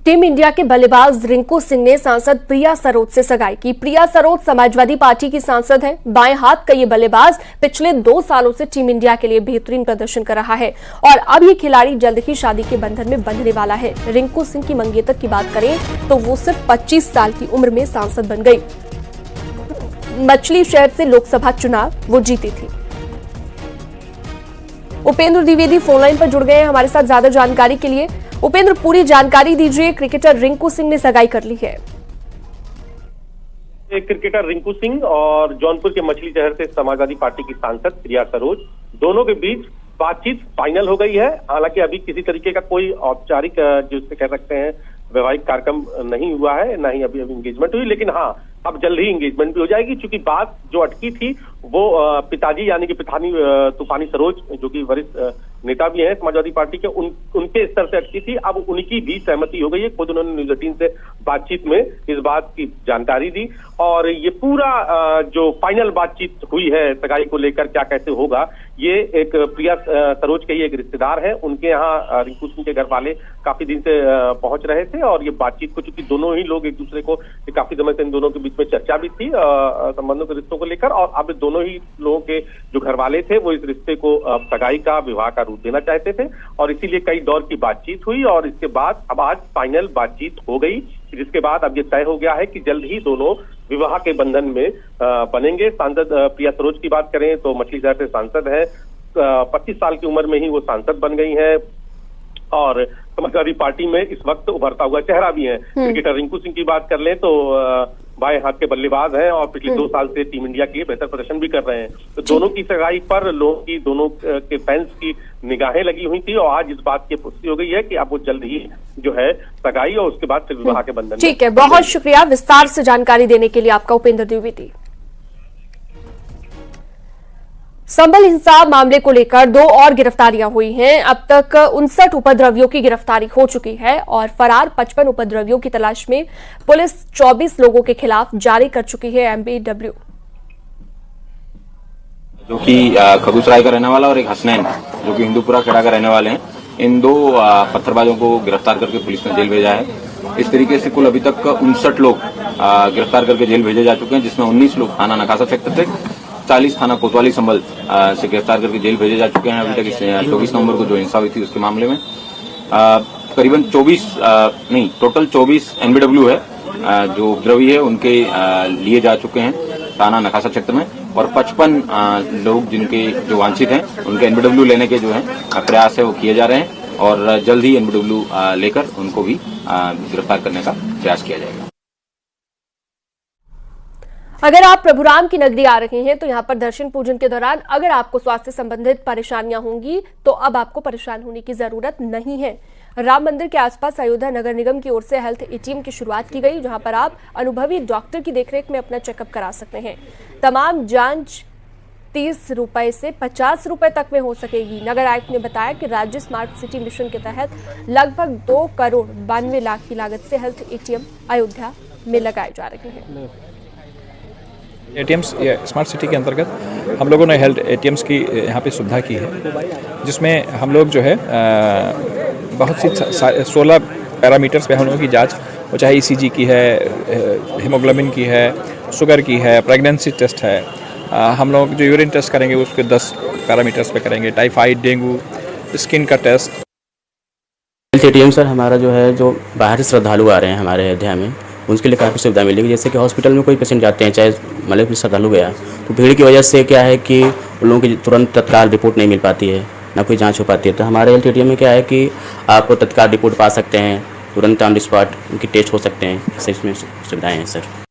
Team India के बल्लेबाज रिंकू सिंह ने सांसद प्रिया सरोज से सगाई की। प्रिया सरोज समाजवादी पार्टी की सांसद हैं। बाएं हाथ का ये बल्लेबाज पिछले 2 सालों से टीम इंडिया के लिए बेहतरीन प्रदर्शन कर रहा है और अब ये खिलाड़ी जल्द ही शादी के बंधन में बंधने वाला है। रिंकू सिंह की मंगेतर की बात करें तो वो सिर्फ 25 साल की उम्र में सांसद बन गई। मछली शहर से लोकसभा चुनाव वो जीती थी। उपेंद्र द्विवेदी फोनलाइन पर जुड़ गए हैं हमारे साथ ज्यादा जानकारी के लिए। उपेंद्र, पूरी जानकारी दीजिए। क्रिकेटर रिंकू सिंह ने सगाई कर ली है। क्रिकेटर रिंकू सिंह और जौनपुर के मछली शहर से समाजवादी पार्टी की सांसद प्रिया सरोज, दोनों के बीच बातचीत फाइनल हो गई है। हालांकि अभी किसी तरीके का कोई औपचारिक जिससे कह सकते हैं वैवाहिक कार्यक्रम नहीं हुआ है, ना ही अभी एंगेजमेंट हुई, लेकिन हाँ अब जल्द ही एंगेजमेंट भी हो जाएगी। क्योंकि बात जो अटकी थी वो पिताजी यानी कि तूफानी सरोज, जो कि वरिष्ठ नेता भी हैं समाजवादी पार्टी के, उनके स्तर से अटकी थी। अब उनकी भी सहमति हो गई है। खुद उन्होंने न्यूज 18 से बातचीत में इस बात की जानकारी दी और ये पूरा जो फाइनल बातचीत हुई है सगाई को लेकर क्या कैसे होगा, ये एक प्रिया सरोज के ही एक रिश्तेदार है, उनके यहाँ रिंकू सिंह के घर वाले काफी दिन से पहुंच रहे थे और ये बातचीत को, चूंकि दोनों ही लोग एक दूसरे को काफी समय से इन दोनों के बीच में चर्चा भी थी संबंधों के रिश्तों को लेकर, और अब दोनों ही लोगों के जो घर वाले थे वो इस रिश्ते को सगाई का, विवाह का रूप देना चाहते थे और इसीलिए कई दौर की बातचीत हुई और इसके बाद अब आज फाइनल बातचीत हो गई, जिसके बाद अब ये तय हो गया है कि जल्द ही दोनों विवाह के बंधन में बनेंगे। सांसद प्रिया सरोज की बात करें तो मछली शहर से सांसद है, 25 साल की उम्र में ही वो सांसद बन गई है और समाजवादी पार्टी में इस वक्त उभरता हुआ चेहरा भी है। क्रिकेटर रिंकू सिंह की बात कर लें तो बाएं हाथ के बल्लेबाज हैं और पिछले 2 साल से टीम इंडिया के लिए बेहतर प्रदर्शन भी कर रहे हैं। तो दोनों की सगाई पर लोगों की, दोनों के फैंस की निगाहें लगी हुई थी और आज इस बात की पुष्टि हो गई है कि अब वो जल्द ही जो है सगाई और उसके बाद फिर विवाह के बंधन। ठीक है, बहुत शुक्रिया विस्तार से जानकारी देने के लिए आपका उपेंद्र द्विवेदी। संभल हिंसा मामले को लेकर 2 और गिरफ्तारियां हुई हैं। अब तक 59 उपद्रवियों की गिरफ्तारी हो चुकी है और फरार 55 उपद्रवियों की तलाश में पुलिस 24 लोगों के खिलाफ जारी कर चुकी है एमबीडब्ल्यू। जो कि खगुसराय का रहने वाला और एक हसनैन जो कि हिंदूपुरा खेड़ा का रहने वाले हैं, इन 2 पत्थरबाजों को गिरफ्तार करके पुलिस ने जेल भेजा है। इस तरीके से कुल अभी तक 59 लोग गिरफ्तार करके जेल भेजे जा चुके हैं, जिसमें 19 लोग थाना नकासा सेक्टर से, 40 थाना कोतवाली संभल से गिरफ्तार करके जेल भेजे जा चुके हैं। अभी तक 24 नवंबर को जो हिंसा हुई थी उसके मामले में करीबन टोटल 24 एनबीडब्ल्यू है जो उपद्रवी है उनके लिए जा चुके हैं थाना नकासा क्षेत्र में और 55 लोग जिनके जो वांछित हैं उनके एनबीडब्ल्यू लेने के जो है प्रयास है वो किए जा रहे हैं और जल्द ही एनबीडब्ल्यू लेकर उनको भी गिरफ्तार करने का प्रयास किया जाएगा। अगर आप प्रभुराम की नगरी आ रहे हैं तो यहाँ पर दर्शन पूजन के दौरान अगर आपको स्वास्थ्य संबंधित परेशानियां होंगी तो अब आपको परेशान होने की जरूरत नहीं है। राम मंदिर के आसपास अयोध्या नगर निगम की ओर से हेल्थ एटीएम की शुरुआत की गई, जहां पर आप अनुभवी डॉक्टर की देखरेख में अपना चेकअप करा सकते हैं। तमाम जांच 30 रुपए से 50 रुपए तक में हो सकेगी। नगर आयुक्त ने बताया कि राज्य स्मार्ट सिटी मिशन के तहत लगभग 2 करोड़ 92 लाख की लागत से हेल्थ एटीएम अयोध्या में लगाए जा रहे हैं। एटीएम्स स्मार्ट सिटी के अंतर्गत हम लोगों ने हेल्थ एटीएम्स की यहाँ पे सुविधा की है, जिसमें हम लोग जो है बहुत सी 16 पैरामीटर्स पे हम लोगों की जांच, वो चाहे ईसीजी की है, हीमोग्लोबिन की है, शुगर की है, प्रेगनेंसी टेस्ट है, हम लोग जो यूरिन टेस्ट करेंगे उसके 10 पैरामीटर्स पे करेंगे, टाइफाइड, डेंगू, स्किन का टेस्ट। हेल्थ एटीएम सर हमारा जो है, जो बाहर से श्रद्धालु आ रहे हैं हमारे अयोध्या में, उनके लिए काफ़ी सुविधा मिलेगी। जैसे कि हॉस्पिटल में कोई पेशेंट जाते हैं, चाहे मतलब श्रद्धालु गया, तो भीड़ की वजह से क्या है कि उन लोगों की तुरंत तत्काल रिपोर्ट नहीं मिल पाती है, ना कोई जांच हो पाती है। तो हमारे हेल्थ एटीएम में क्या है कि आप तत्काल रिपोर्ट पा सकते हैं, तुरंत ऑन द स्पॉट उनकी टेस्ट हो सकते हैं। इसमें सुविधाएँ हैं सर।